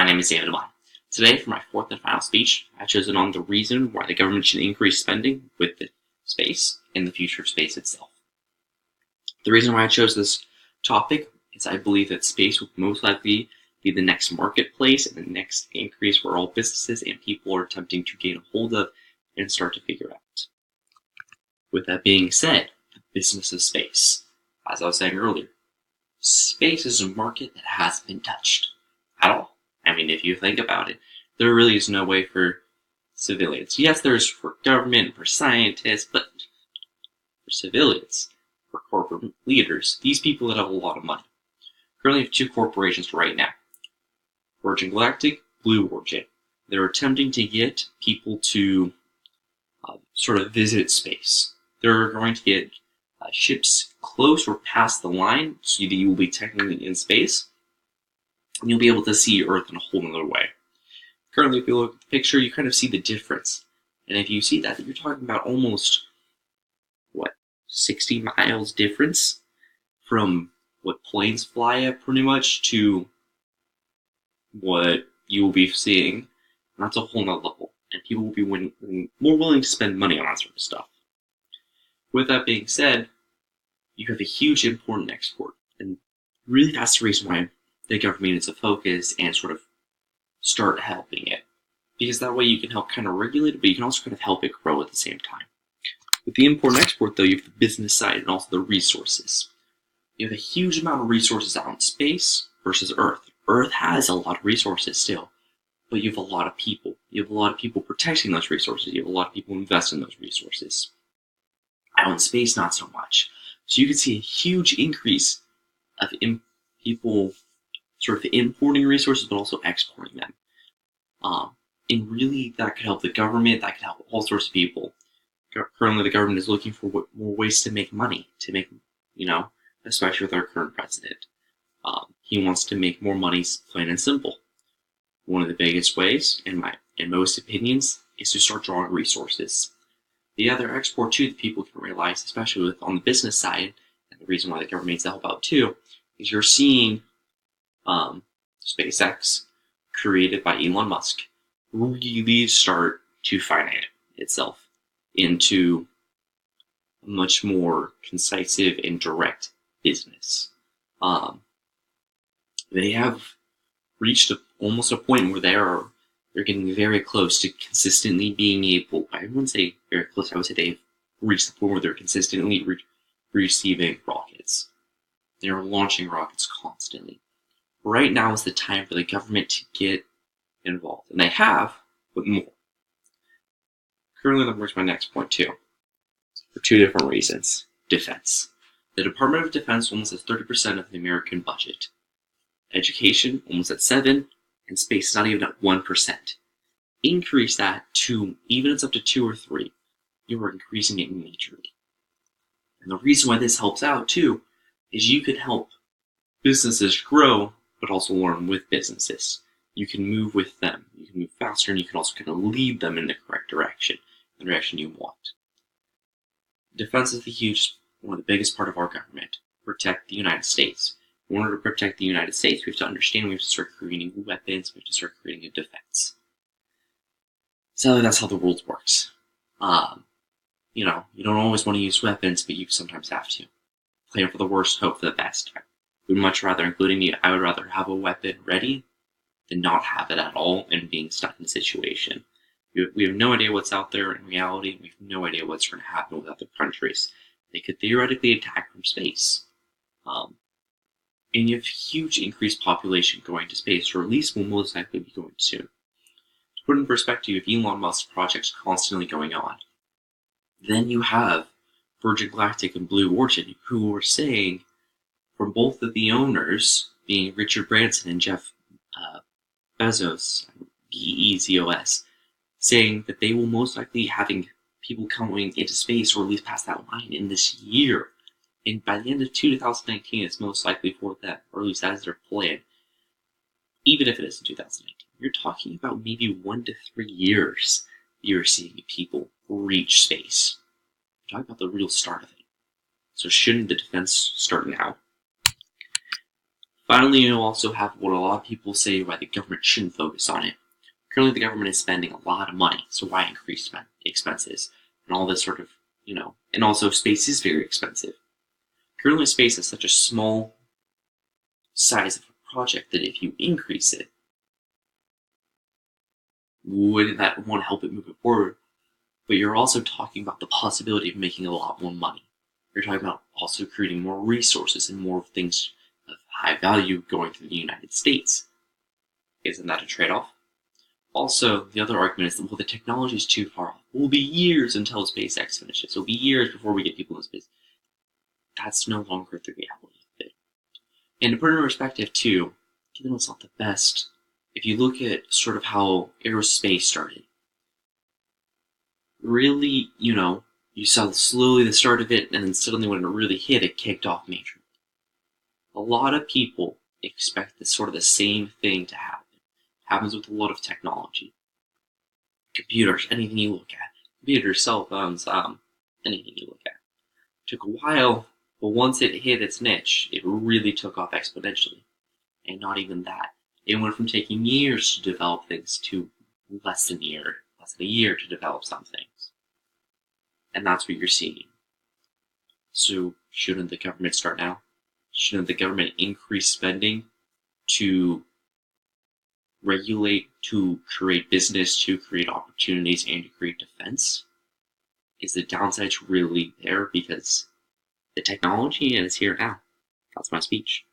name is David Amon. Today, for my fourth and final speech, I've chosen on the reason why the government should increase spending with the space and the future of space itself. The reason why I chose this topic is I believe that space will most likely be the next marketplace and the next increase where all businesses and people are attempting to gain a hold of and start to figure out. With that being said, the business of space. As I was saying earlier, space is a market that hasn't been touched at all. I mean, if you think about it, there really is no way for civilians. Yes, there's for government, for scientists, but for civilians, for corporate leaders, these people that have a lot of money. Currently have two corporations right now. Virgin Galactic, Blue Origin. They're attempting to get people to sort of visit space. They're going to get ships close or past the line so that you will be technically in space, and you'll be able to see Earth in a whole other way. Currently, if you look at the picture, you kind of see the difference. And if you see that, you're talking about almost, 60 miles difference from what planes fly at pretty much to what you will be seeing. And that's a whole nother level. And people will be more willing to spend money on that sort of stuff. With that being said, you have a huge import and export. And really that's the reason why the government needs to focus and sort of start helping it. Because that way you can help kind of regulate it, but you can also kind of help it grow at the same time. With the import and export, though, you have the business side and also the resources. You have a huge amount of resources out in space versus Earth. Earth has a lot of resources still, but you have a lot of people. You have a lot of people protecting those resources. You have a lot of people investing in those resources. Out in space, not so much. So you can see a huge increase of people sort of importing resources, but also exporting them. And really, that could help the government. That could help all sorts of people. Currently, the government is looking for more ways to make money, especially with our current president. He wants to make more money, plain and simple. One of the biggest ways, in most opinions, is to start drawing resources. The other export, too, that people can realize, especially on the business side, and the reason why the government needs to help out, too, is you're seeing SpaceX, created by Elon Musk, really start to finance itself into a much more concise and direct business. They have reached almost a point where they're getting very close to consistently being able, I wouldn't say very close, I would say they've reached the point where they're consistently receiving rockets. They're launching rockets constantly. Right now is the time for the government to get involved. And they have, but more. Currently, that brings my next point, too. For two different reasons. Defense. The Department of Defense almost has 30% of the American budget. Education, almost at 7%, and space, not even at 1%. Increase that to, even if it's up to 2 or 3, you are increasing it majorly. And the reason why this helps out, too, is you can help businesses grow, but also learn with businesses. You can move with them. You can move faster, and you can also kind of lead them in the correct direction, the direction you want. Defense is one of the biggest part of our government. Protect the United States. In order to protect the United States, we have to understand we have to start creating weapons, we have to start creating a defense. So that's how the world works. You don't always want to use weapons, but you sometimes have to. Plan for the worst, hope for the best. I would much rather, including me, I would rather have a weapon ready than not have it at all and being stuck in a situation. We have no idea what's out there in reality. We have no idea what's going to happen with other countries. They could theoretically attack from space. And you have a huge increased population going to space, or at least will most likely be going soon. To put in perspective, you have Elon Musk's projects constantly going on. Then you have Virgin Galactic and Blue Origin, who are saying, from both of the owners, being Richard Branson and Jeff Bezos, B-E-Z-O-S, saying that they will most likely having people coming into space, or at least past that line, in this year. And by the end of 2019, it's most likely for them, or at least that is their plan. Even if it is in 2019, you're talking about maybe 1 to 3 years you're seeing people reach space. You're talking about the real start of it. So shouldn't the defense start now? Finally, you also have what a lot of people say why the government shouldn't focus on it. Currently, the government is spending a lot of money, so why increase expenses and all this sort of, and also space is very expensive. Currently, space is such a small size of a project that if you increase it, wouldn't that want to help it move it forward? But you're also talking about the possibility of making a lot more money. You're talking about also creating more resources and more things of high value going to the United States. Isn't that a trade-off? Also, the other argument is that, well, the technology is too far off. It will be years until SpaceX finishes. It will be years before we get people in space. That's no longer the reality of it. And to put it in perspective, too, even though it's not the best, if you look at sort of how aerospace started, really, you saw slowly the start of it, and then suddenly when it really hit, it kicked off major. A lot of people expect this sort of the same thing to happen. It happens with a lot of technology. Computers, anything you look at. Computers, cell phones, anything you look at. It took a while, but once it hit its niche, it really took off exponentially. And not even that. It went from taking years to develop things to less than a year to develop some things. And that's what you're seeing. So shouldn't the government start now? Shouldn't the government increase spending to regulate, to create business, to create opportunities, and to create defense? Is the downside really there because the technology is here now? That's my speech.